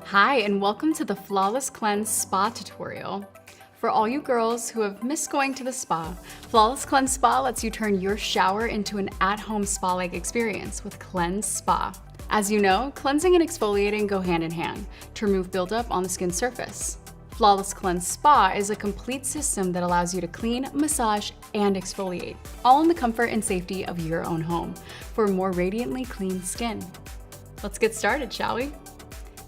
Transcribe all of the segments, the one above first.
Hi, and welcome to the Flawless Cleanse Spa tutorial. For all you girls who have missed going to the spa, Flawless Cleanse Spa lets you turn your shower into an at-home spa-like experience with Cleanse Spa. As you know, cleansing and exfoliating go hand in hand to remove buildup on the skin surface. Flawless Cleanse Spa is a complete system that allows you to clean, massage, and exfoliate, all in the comfort and safety of your own home for more radiantly clean skin. Let's get started, shall we?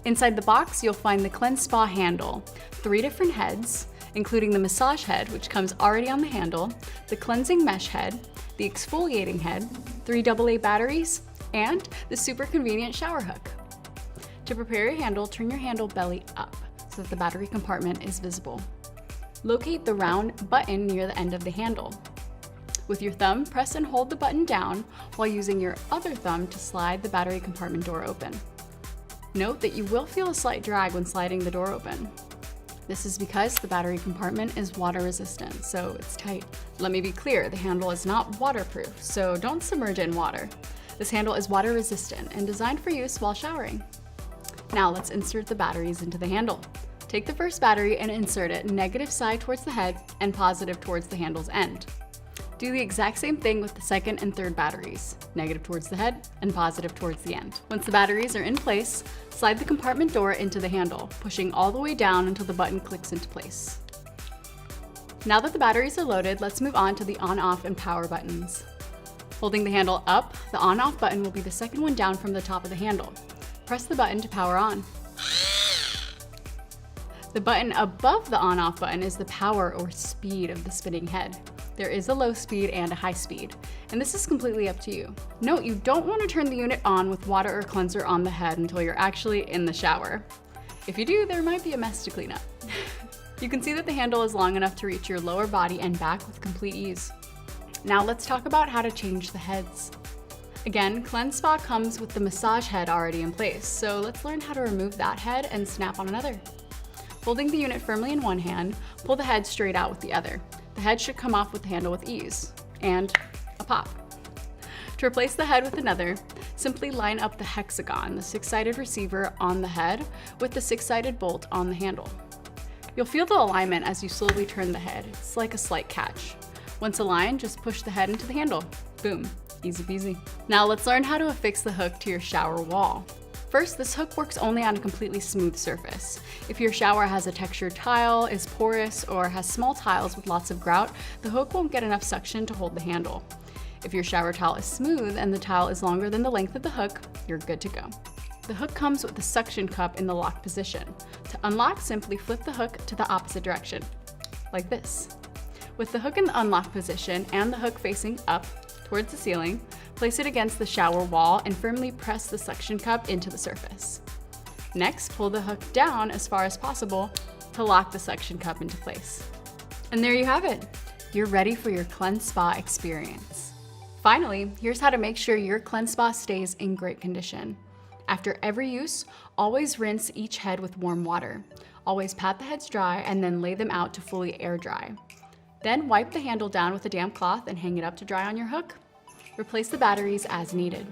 Inside the box, you'll find the Cleanse Spa handle, 3 different heads, including the massage head, which comes already on the handle, the cleansing mesh head, the exfoliating head, 3 AA batteries, and the super convenient shower hook. To prepare your handle, turn your handle belly up so that the battery compartment is visible. Locate the round button near the end of the handle. With your thumb, press and hold the button down while using your other thumb to slide the battery compartment door open. Note that you will feel a slight drag when sliding the door open. This is because the battery compartment is water resistant, so it's tight. Let me be clear, the handle is not waterproof, so don't submerge it in water. This handle is water resistant and designed for use while showering. Now let's insert the batteries into the handle. Take the first battery and insert it negative side towards the head and positive towards the handle's end. Do the exact same thing with the second and third batteries, negative towards the head and positive towards the end. Once the batteries are in place, slide the compartment door into the handle, pushing all the way down until the button clicks into place. Now that the batteries are loaded, let's move on to the on-off and power buttons. Holding the handle up, the on-off button will be the second one down from the top of the handle. Press the button to power on. The button above the on-off button is the power or speed of the spinning head. There is a low speed and a high speed, and this is completely up to you. Note, you don't want to turn the unit on with water or cleanser on the head until you're actually in the shower. If you do, there might be a mess to clean up. You can see that the handle is long enough to reach your lower body and back with complete ease. Now let's talk about how to change the heads. Again, Cleanse Spa comes with the massage head already in place, so let's learn how to remove that head and snap on another. Holding the unit firmly in one hand, pull the head straight out with the other. The head should come off with the handle with ease, and a pop. To replace the head with another, simply line up the hexagon, the 6-sided receiver on the head, with the 6-sided bolt on the handle. You'll feel the alignment as you slowly turn the head. It's like a slight catch. Once aligned, just push the head into the handle. Boom, easy peasy. Now let's learn how to affix the hook to your shower wall. First, this hook works only on a completely smooth surface. If your shower has a textured tile, is porous, or has small tiles with lots of grout, the hook won't get enough suction to hold the handle. If your shower tile is smooth and the tile is longer than the length of the hook, you're good to go. The hook comes with a suction cup in the lock position. To unlock, simply flip the hook to the opposite direction, like this. With the hook in the unlock position and the hook facing up towards the ceiling, place it against the shower wall and firmly press the suction cup into the surface. Next, pull the hook down as far as possible to lock the suction cup into place. And there you have it. You're ready for your Cleanse Spa experience. Finally, here's how to make sure your Cleanse Spa stays in great condition. After every use, always rinse each head with warm water. Always pat the heads dry and then lay them out to fully air dry. Then wipe the handle down with a damp cloth and hang it up to dry on your hook. Replace the batteries as needed.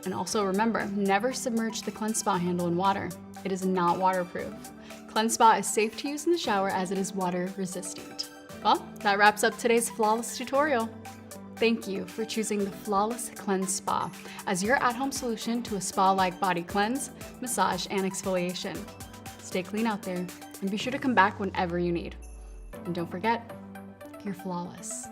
And also remember, never submerge the Cleanse Spa handle in water. It is not waterproof. Cleanse Spa is safe to use in the shower as it is water resistant. Well, that wraps up today's flawless tutorial. Thank you for choosing the Flawless Cleanse Spa as your at-home solution to a spa-like body cleanse, massage, and exfoliation. Stay clean out there and be sure to come back whenever you need. And don't forget, you're flawless.